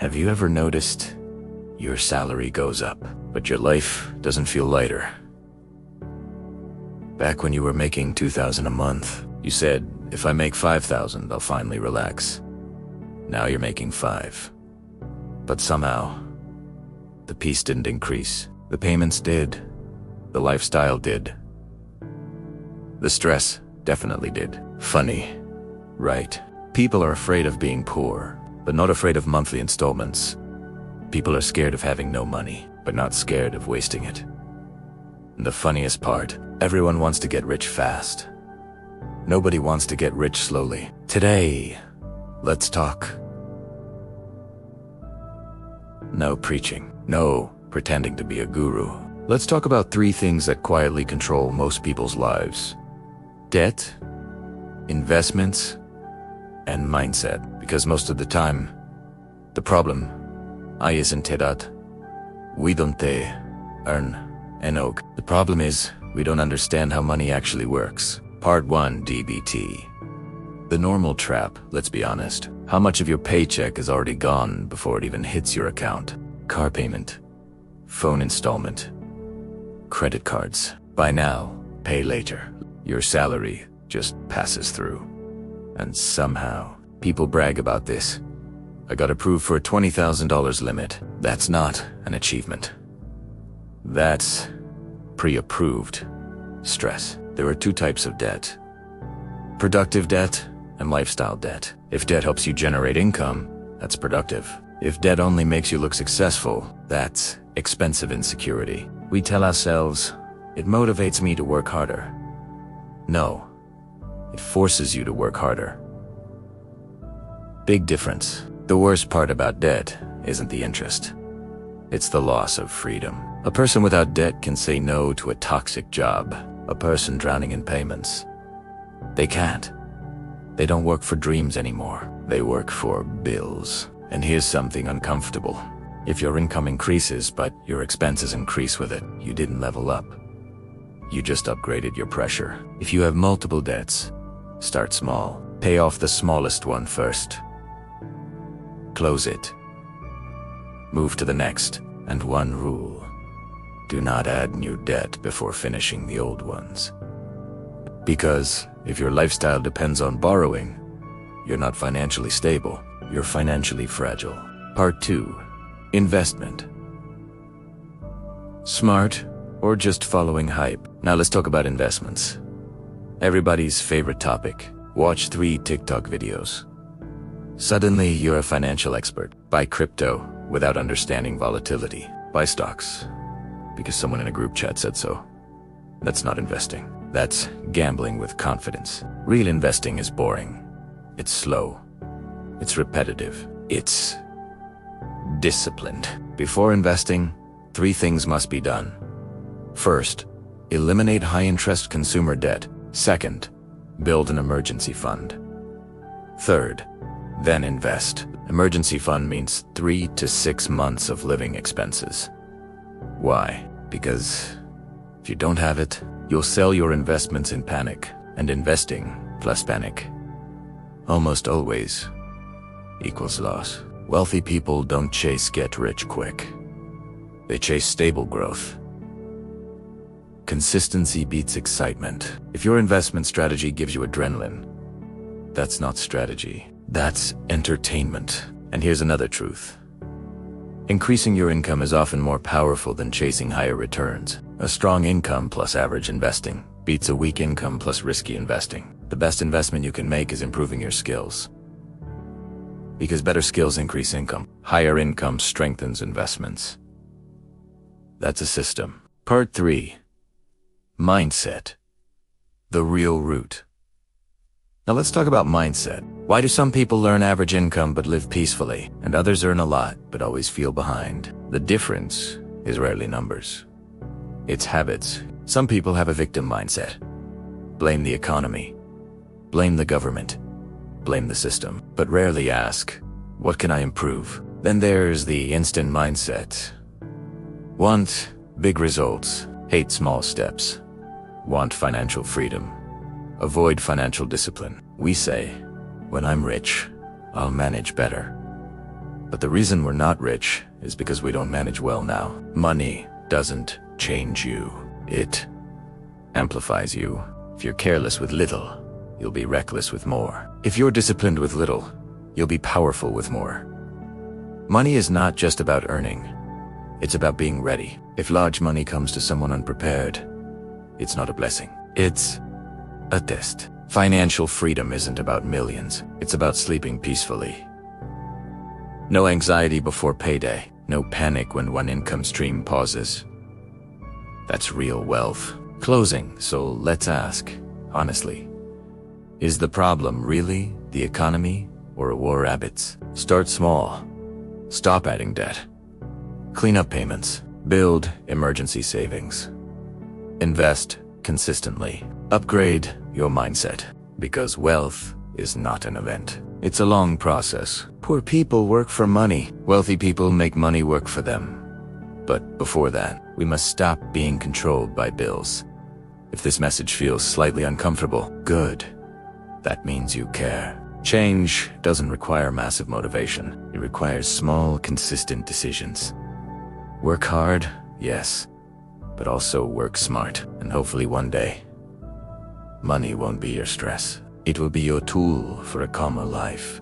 Have you ever noticed your salary goes up, but your life doesn't feel lighter? Back when you were making $2,000 a month, you said, if I make $5,000, I'll finally relax. Now you're making $5,000. But somehow, the peace didn't increase. The payments did. The lifestyle did. The stress definitely did. Funny, right? People are afraid of being poor, but not afraid of monthly installments. People are scared of having no money, but not scared of wasting it. And the funniest part, everyone wants to get rich fast. Nobody wants to get rich slowly. Today, let's talk. No preaching. No pretending to be a guru. Let's talk about 3 things that quietly control most people's lives: debt, investments, and mindset. Because most of the time, the problem isn't that we don't earn enough. The problem is we don't understand how money actually works. Part 1, DBT. The normal trap, let's be honest. How much of your paycheck is already gone before it even hits your account? Car payment, phone installment, credit cards. Buy now, pay later. Your salary just passes through. And somehow, people brag about this. I got approved for a $20,000 limit. That's not an achievement. That's pre-approved stress. There are 2 types of debt: productive debt and lifestyle debt. If debt helps you generate income, that's productive. If debt only makes you look successful, that's expensive insecurity. We tell ourselves, it motivates me to work harder. No, it forces you to work harder. Big difference. The worst part about debt isn't the interest. It's the loss of freedom. A person without debt can say no to a toxic job. A person drowning in payments. They can't. They don't work for dreams anymore. They work for bills. And here's something uncomfortable. If your income increases, but your expenses increase with it, you didn't level up. You just upgraded your pressure. If you have multiple debts, start small. Pay off the smallest one first. Close it. Move to the next. And one rule: do not add new debt before finishing the old ones. Because if your lifestyle depends on borrowing, you're not financially stable. You're financially fragile. Part 2. Investment. Smart or just following hype? Now let's talk about investments. Everybody's favorite topic. Watch 3 TikTok videos. Suddenly you're a financial expert. Buy crypto without understanding volatility. Buy stocks because someone in a group chat said so. That's not investing. That's gambling with confidence. Real investing is boring. It's slow. It's repetitive. It's disciplined. Before investing, 3 things must be done. First, eliminate high-interest consumer debt. Second, build an emergency fund. Third, then invest. Emergency fund means 3 to 6 months of living expenses. Why? Because if you don't have it, you'll sell your investments in panic. And investing plus panic almost always equals loss. Wealthy people don't chase get rich quick. They chase stable growth. Consistency beats excitement. If your investment strategy gives you adrenaline, that's not strategy. That's entertainment. And here's another truth. Increasing your income is often more powerful than chasing higher returns. A strong income plus average investing beats a weak income plus risky investing. The best investment you can make is improving your skills. Because better skills increase income. Higher income strengthens investments. That's a system. Part 3. Mindset. The real root. Now let's talk about mindset. Why do some people earn average income but live peacefully, and others earn a lot but always feel behind? The difference is rarely numbers. It's habits. Some people have a victim mindset. Blame the economy. Blame the government. Blame the system. But rarely ask, what can I improve? Then there's the instant mindset. Want big results. Hate small steps. Want financial freedom. Avoid financial discipline. We say, when I'm rich, I'll manage better. But the reason we're not rich is because we don't manage well now. Money doesn't change you. It amplifies you. If you're careless with little, you'll be reckless with more. If you're disciplined with little, you'll be powerful with more. Money is not just about earning. It's about being ready. If large money comes to someone unprepared, it's not a blessing. It's a test. Financial freedom isn't about millions. It's about sleeping peacefully. No anxiety before payday. No panic when one income stream pauses. That's real wealth. Closing, so let's ask, honestly, is the problem really the economy or war habits? Start small. Stop adding debt. Clean up payments. Build emergency savings. Invest consistently. Upgrade your mindset. Because wealth is not an event. It's a long process. Poor people work for money. Wealthy people make money work for them. But before that, we must stop being controlled by bills. If this message feels slightly uncomfortable, good. That means you care. Change doesn't require massive motivation. It requires small, consistent decisions. Work hard, yes, but also work smart. And hopefully one day, money won't be your stress. It will be your tool for a calmer life.